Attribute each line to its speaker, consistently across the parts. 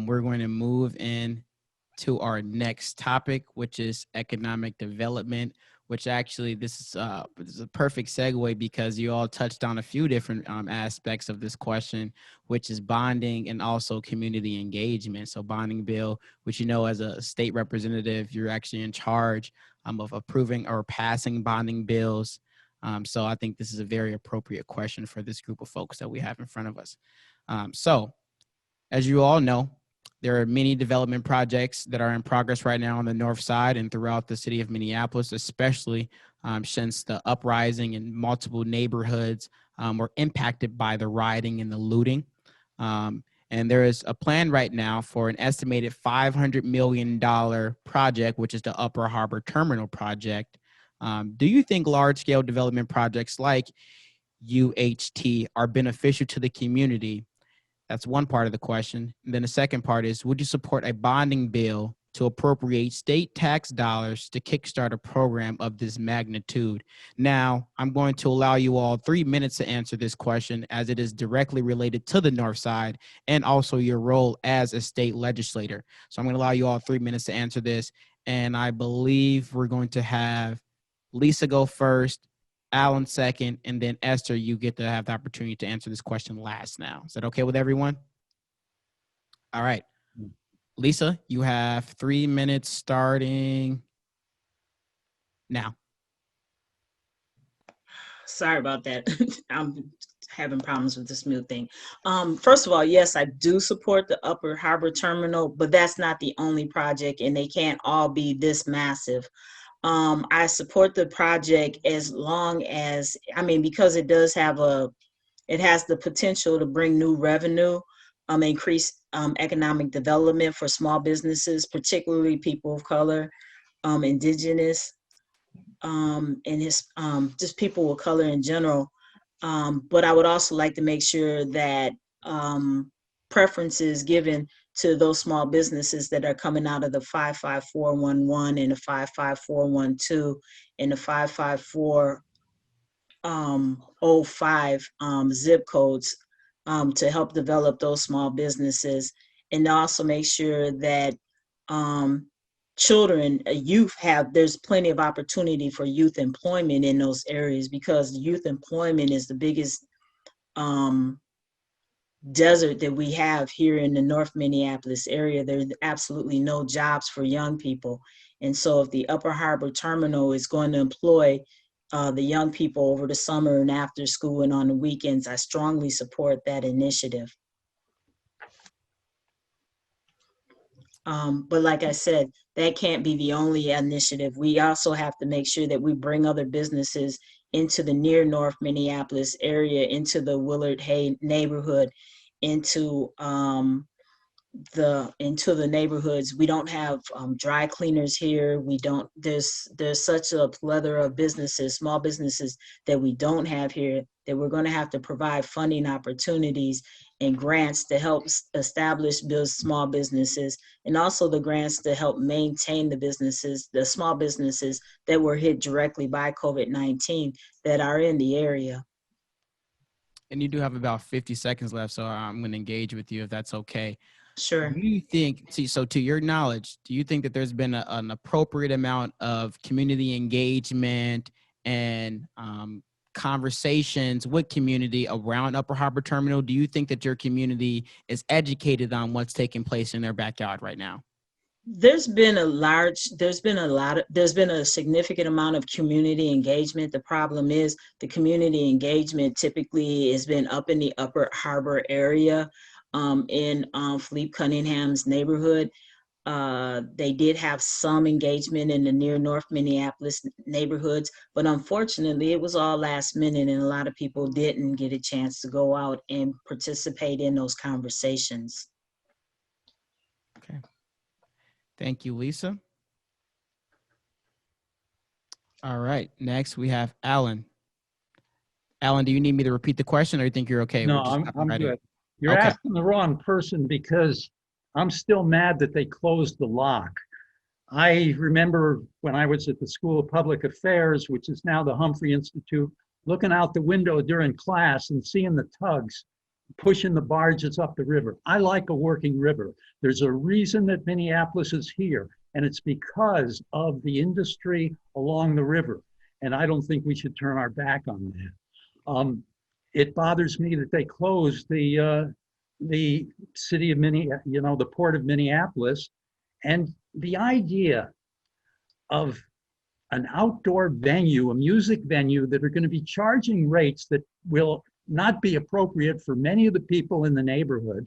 Speaker 1: we're going to move in to our next topic, which is economic development, which actually this is a perfect segue because you all touched on a few different aspects of this question, which is bonding and also community engagement. So bonding bill, which, you know, as a state representative, you're actually in charge of approving or passing bonding bills. So I think this is a very appropriate question for this group of folks that we have in front of us. So as you all know, there are many development projects that are in progress right now on the north side and throughout the city of Minneapolis, especially since the uprising in multiple neighborhoods were impacted by the rioting and the looting. And there is a plan right now for an estimated $500 million project, which is the Upper Harbor Terminal project. Do you think large-scale development projects like UHT are beneficial to the community? That's one part of the question. And then the second part is, would you support a bonding bill to appropriate state tax dollars to kickstart a program of this magnitude? Now, I'm going to allow you all 3 minutes to answer this question as it is directly related to the North Side and also your role as a state legislator. So I'm going to allow you all 3 minutes to answer this. And I believe we're going to have Lisa go first, Alan second, and then Esther, you get to have the opportunity to answer this question last now. Is that okay with everyone? All right. Lisa, you have 3 minutes starting now.
Speaker 2: Sorry about that. I'm having problems with this mute thing. First of all, yes, I do support the Upper Harbor Terminal, but that's not the only project, and they can't all be this massive. I support the project as long as, because it does have it has the potential to bring new revenue, increase economic development for small businesses, particularly people of color, indigenous, and just people of color in general. But I would also like to make sure that preferences given to those small businesses that are coming out of the 55411 and the 55412 and the 55405 zip codes to help develop those small businesses, and also make sure that children, youth there's plenty of opportunity for youth employment in those areas, because youth employment is the biggest desert that we have here in the North Minneapolis area. There's absolutely no jobs for young people. And so if the Upper Harbor Terminal is going to employ the young people over the summer and after school and on the weekends, I strongly support that initiative. But like I said, that can't be the only initiative. We also have to make sure that we bring other businesses into the near North Minneapolis area, into the Willard Hay neighborhood, into the neighborhoods. We don't have dry cleaners here. There's such a plethora of businesses, small businesses, that we don't have here, that we're going to have to provide funding opportunities and grants to help establish those small businesses, and also the grants to help maintain the small businesses that were hit directly by COVID-19 that are in the area.
Speaker 1: And you do have about 50 seconds left, so I'm going to engage with you if that's okay.
Speaker 2: Sure.
Speaker 1: Do you think, so to your knowledge, do you think that there's been an appropriate amount of community engagement and conversations with community around Upper Harbor Terminal? Do you think that your community is educated on what's taking place in their backyard right now?
Speaker 2: There's been a significant amount of community engagement. The problem is the community engagement typically has been up in the Upper Harbor area, in Philippe Cunningham's neighborhood. They did have some engagement in the near North Minneapolis neighborhoods, but unfortunately it was all last minute, and a lot of people didn't get a chance to go out and participate in those conversations.
Speaker 1: Okay. Thank you, Lisa. All right, next we have Alan. Alan, do you need me to repeat the question, or you think you're okay?
Speaker 3: No, I'm good. You're
Speaker 1: okay.
Speaker 3: Asking the wrong person, because I'm still mad that they closed the lock. I remember when I was at the School of Public Affairs, which is now the Humphrey Institute, looking out the window during class and seeing the tugs pushing the barges up the river. I like a working river. There's a reason that Minneapolis is here, and it's because of the industry along the river. And I don't think we should turn our back on that. It bothers me that they closed the city of the port of Minneapolis, and the idea of an outdoor venue, a music venue that are going to be charging rates that will not be appropriate for many of the people in the neighborhood.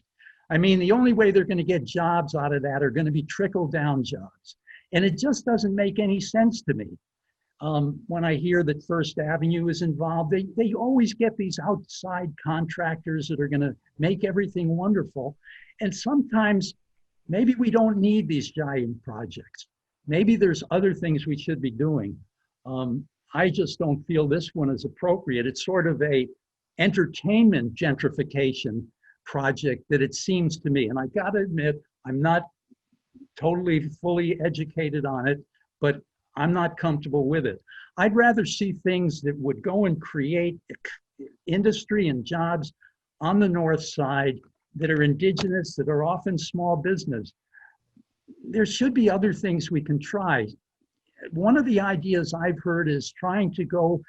Speaker 3: I mean, the only way they're going to get jobs out of that are going to be trickle down jobs. And it just doesn't make any sense to me. When I hear that First Avenue is involved, they always get these outside contractors that are going to make everything wonderful. And sometimes maybe we don't need these giant projects. Maybe there's other things we should be doing. I just don't feel this one is appropriate. It's sort of a entertainment gentrification project that it seems to me. And I got to admit, I'm not totally fully educated on it, but I'm not comfortable with it. I'd rather see things that would go and create industry and jobs on the north side that are indigenous, that are often small business. There should be other things we can try. One of the ideas I've heard is trying to go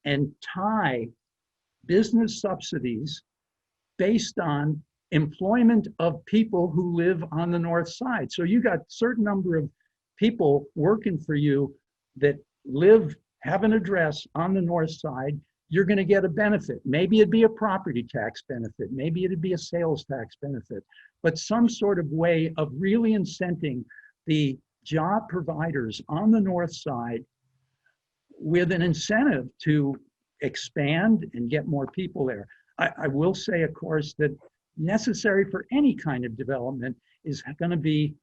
Speaker 3: and tie business subsidies based on employment of people who live on the north side. So you got a certain number of people working for you that have an address on the north side, you're going to get a benefit. Maybe it'd be a property tax benefit. Maybe it'd be a sales tax benefit, but some sort of way of really incenting the job providers on the north side with an incentive to expand and get more people there. I will say, of course, that necessary for any kind of development is going to be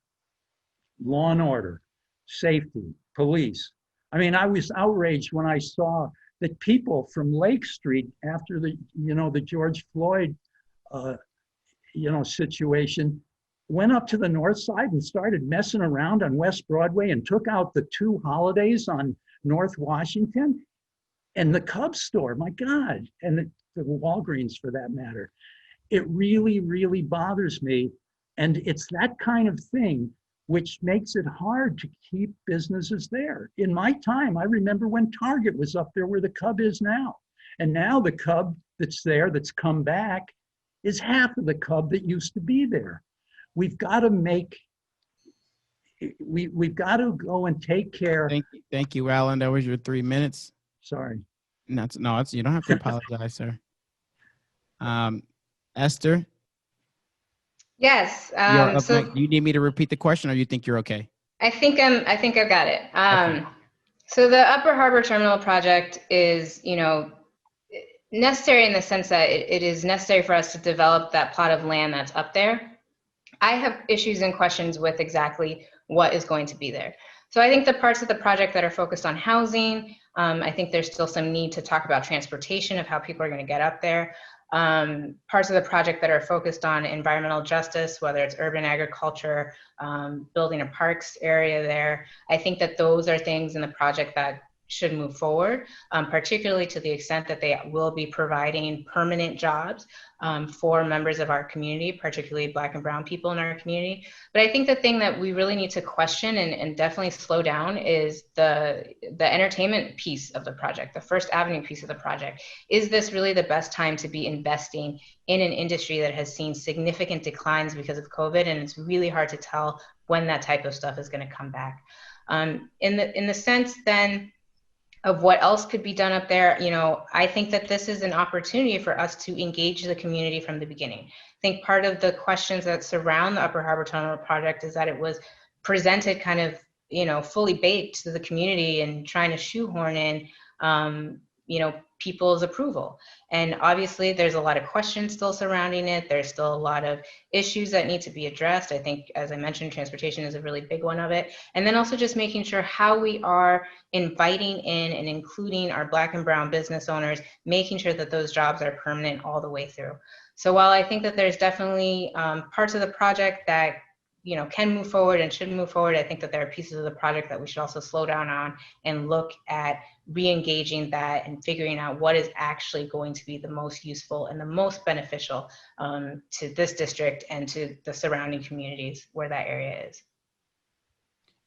Speaker 3: law and order, safety, police. I mean, I was outraged when I saw that people from Lake Street after the George Floyd, situation went up to the north side and started messing around on West Broadway and took out the 2 holidays on North Washington and the Cubs store, my God, and the Walgreens for that matter. It really, really bothers me. And it's that kind of thing which makes it hard to keep businesses there. In my time, I remember when Target was up there where the Cub is now. And now the Cub that's there, that's come back, is half of the Cub that used to be there. We've got to we've got to go and take care.
Speaker 1: Thank you, Alan. That was your 3 minutes.
Speaker 3: Sorry.
Speaker 1: No, you don't have to apologize, sir. Esther?
Speaker 4: Yes.
Speaker 1: So do you need me to repeat the question, or you think you're okay?
Speaker 4: I think I've got it.
Speaker 1: Okay.
Speaker 4: So the Upper Harbor Terminal project is, necessary in the sense that it is necessary for us to develop that plot of land that's up there. I have issues and questions with exactly what is going to be there. So I think the parts of the project that are focused on housing, I think there's still some need to talk about transportation of how people are going to get up there. Parts of the project that are focused on environmental justice, whether it's urban agriculture, building a parks area there. I think that those are things in the project that should move forward, particularly to the extent that they will be providing permanent jobs for members of our community, particularly Black and Brown people in our community. But I think the thing that we really need to question and definitely slow down is the entertainment piece of the project, the First Avenue piece of the project. Is this really the best time to be investing in an industry that has seen significant declines because of COVID? And it's really hard to tell when that type of stuff is going to come back. In the sense then of what else could be done up there, I think that this is an opportunity for us to engage the community from the beginning. I think part of the questions that surround the Upper Harbor Tunnel project is that it was presented kind of, fully baked to the community and trying to shoehorn in, people's approval. And obviously there's a lot of questions still surrounding it. There's still a lot of issues that need to be addressed. I think, as I mentioned, transportation is a really big one of it. And then also just making sure how we are inviting in and including our Black and Brown business owners, making sure that those jobs are permanent all the way through. So while I think that there's definitely parts of the project that can move forward and should move forward. I think that there are pieces of the project that we should also slow down on and look at re-engaging that and figuring out what is actually going to be the most useful and the most beneficial to this district and to the surrounding communities where that area is.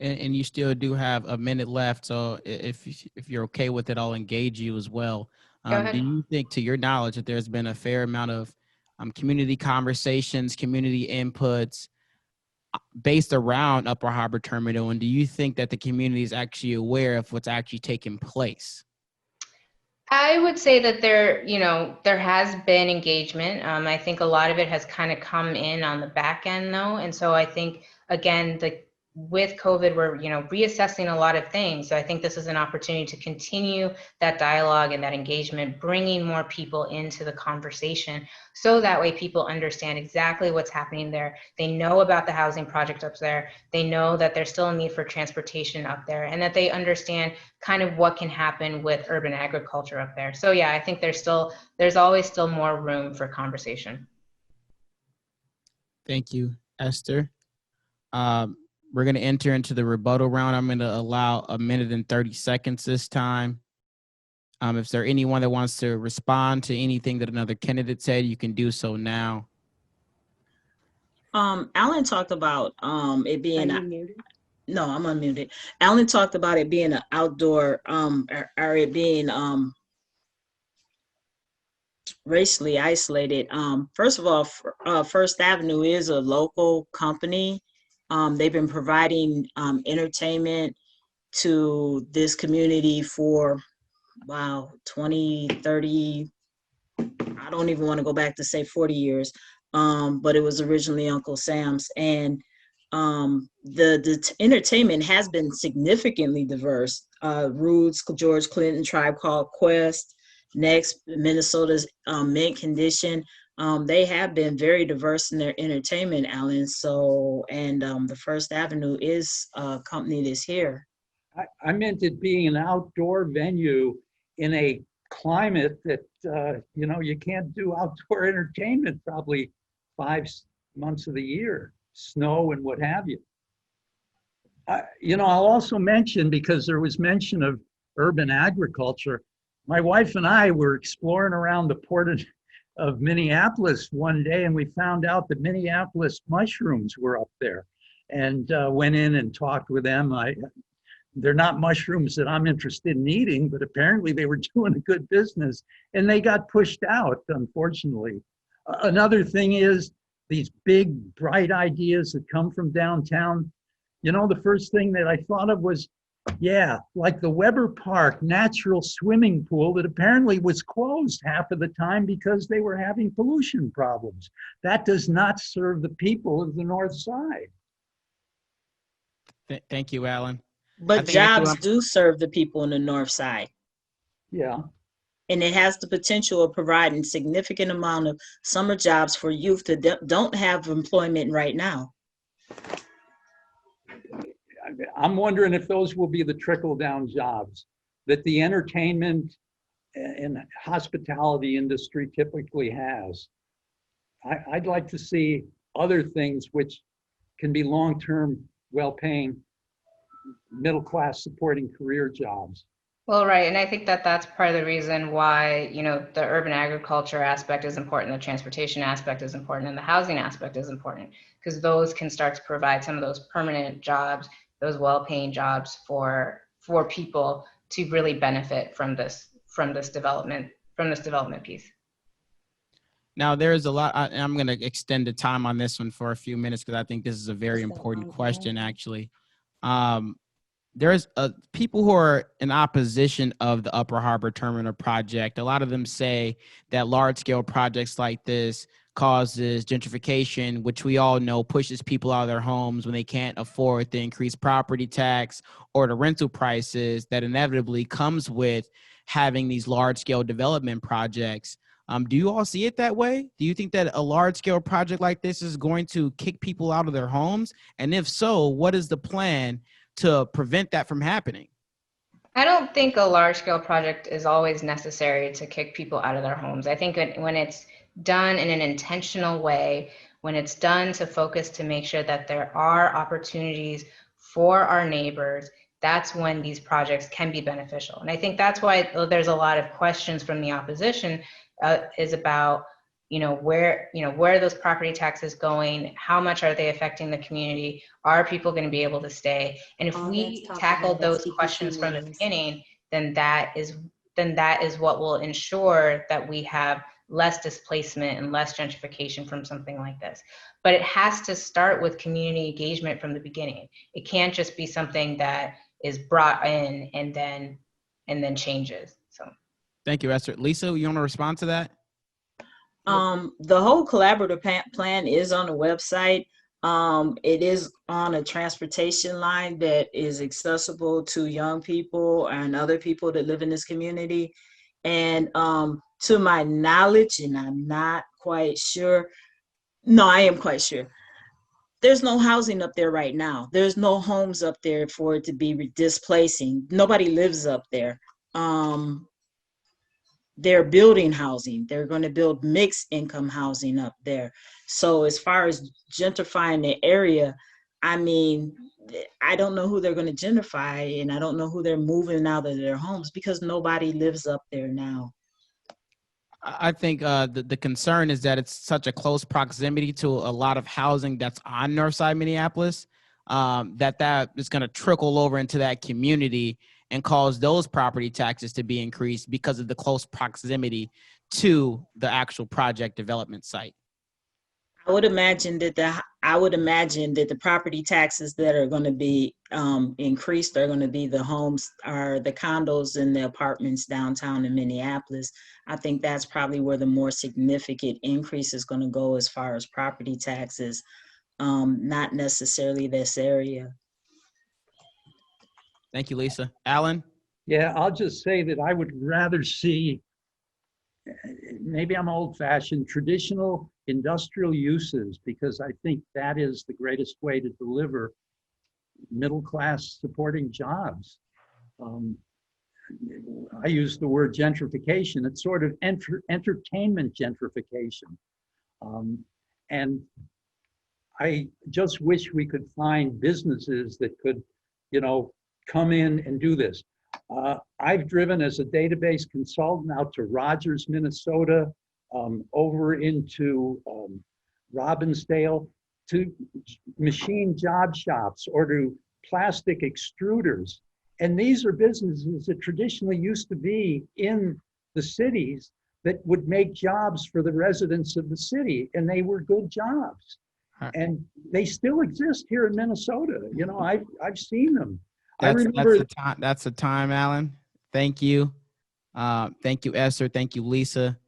Speaker 1: And you still do have a minute left, so if you're okay with it, I'll engage you as well.
Speaker 4: Go ahead.
Speaker 1: Do you think, to your knowledge, that there's been a fair amount of community conversations, community inputs based around Upper Harbor Terminal, and do you think that the community is actually aware of what's actually taking place?
Speaker 4: I would say that there has been engagement. I think a lot of it has kind of come in on the back end though. And so I think, again, with COVID, we're, reassessing a lot of things. So I think this is an opportunity to continue that dialogue and that engagement, bringing more people into the conversation. So that way people understand exactly what's happening there. They know about the housing project up there. They know that there's still a need for transportation up there, and that they understand kind of what can happen with urban agriculture up there. So yeah, I think there's always still more room for conversation.
Speaker 1: Thank you, Esther. We're going to enter into the rebuttal round. I'm going to allow 1 minute and 30 seconds this time. If there anyone that wants to respond to anything that another candidate said, you can do so now.
Speaker 2: Alan talked about it being.
Speaker 5: Are you muted?
Speaker 2: No, I'm unmuted. Alan talked about it being an outdoor or it being racially isolated. First of all, First Avenue is a local company. They've been providing entertainment to this community for, 20, 30, I don't even want to go back to say 40 years, but it was originally Uncle Sam's. And the entertainment has been significantly diverse. Roots, George Clinton, Tribe Called Quest, Next, Minnesota's Mint Condition. They have been very diverse in their entertainment, Alan. So, and the First Avenue is a company that's here.
Speaker 3: I meant it being an outdoor venue in a climate that, you can't do outdoor entertainment probably 5 months of the year, snow and what have you. I'll also mention, because there was mention of urban agriculture, my wife and I were exploring around the port of Minneapolis one day, and we found out that Minneapolis mushrooms were up there, and went in and talked with them. They're not mushrooms that I'm interested in eating, but apparently they were doing a good business, and they got pushed out, unfortunately. Another thing is these big, bright ideas that come from downtown. The first thing that I thought of was, like the Weber Park natural swimming pool that apparently was closed half of the time because they were having pollution problems. That does not serve the people of the North Side.
Speaker 1: Thank you, Alan.
Speaker 2: But jobs do serve the people in the North Side.
Speaker 3: Yeah.
Speaker 2: And it has the potential of providing significant amount of summer jobs for youth that don't have employment right now.
Speaker 3: I'm wondering if those will be the trickle-down jobs that the entertainment and hospitality industry typically has. I'd like to see other things which can be long-term, well-paying, middle-class supporting career jobs.
Speaker 4: Well, right. And I think that that's part of the reason why, the urban agriculture aspect is important, the transportation aspect is important, and the housing aspect is important, because those can start to provide some of those permanent jobs, those well-paying jobs for people to really benefit from this development piece. Now,
Speaker 1: there's a lot, I'm going to extend the time on this one for a few minutes because I think this is a very important question, actually. There's people who are in opposition of the Upper Harbor Terminal project. A lot of them say that large-scale projects like this causes gentrification, which we all know pushes people out of their homes when they can't afford the increased property tax or the rental prices that inevitably comes with having these large-scale development projects. Do you all see it that way? Do you think that a large-scale project like this is going to kick people out of their homes? And if so, what is the plan to prevent that from happening?
Speaker 4: I don't think a large-scale project is always necessary to kick people out of their homes. I think when it's done in an intentional way, when it's done to focus to make sure that there are opportunities for our neighbors, that's when these projects can be beneficial. And I think that's why there's a lot of questions from the opposition is about, where are those property taxes going? How much are they affecting the community? Are people going to be able to stay? And if we tackle those questions from the beginning, then that is what will ensure that we have less displacement and less gentrification from something like this. But it has to start with community engagement from the beginning. It can't just be something that is brought in and then changes. So
Speaker 1: Thank you, Esther. Lisa, you want to respond to that?
Speaker 2: The whole collaborative plan is on the website. It is on a transportation line that is accessible to young people and other people that live in this community. And to my knowledge, and I'm not quite sure, no, I am quite sure, there's no housing up there right now. There's no homes up there for it to be displacing. Nobody lives up there. They're building housing. They're going to build mixed income housing up there. So as far as gentrifying the area, I mean, I don't know who they're going to gentrify, and I don't know who they're moving out of their homes because nobody lives up there now.
Speaker 1: I think the concern is that it's such a close proximity to a lot of housing that's on Northside Minneapolis, that is going to trickle over into that community and cause those property taxes to be increased because of the close proximity to the actual project development site.
Speaker 2: I would imagine that the property taxes that are going to be increased are going to be the homes or the condos and the apartments downtown in Minneapolis. I think that's probably where the more significant increase is going to go as far as property taxes, not necessarily this area.
Speaker 1: Thank you, Lisa. Alan?
Speaker 3: Yeah, I'll just say that I would rather see, maybe I'm old-fashioned, traditional industrial uses, because I think that is the greatest way to deliver middle-class supporting jobs. I use the word gentrification. It's sort of entertainment gentrification. And I just wish we could find businesses that could, come in and do this. I've driven as a database consultant out to Rogers, Minnesota, over into Robbinsdale, to machine job shops or to plastic extruders. And these are businesses that traditionally used to be in the cities that would make jobs for the residents of the city, and they were good jobs. And they still exist here in Minnesota. I've seen them.
Speaker 1: That's the time, Alan. Thank you. Thank you, Esther. Thank you, Lisa.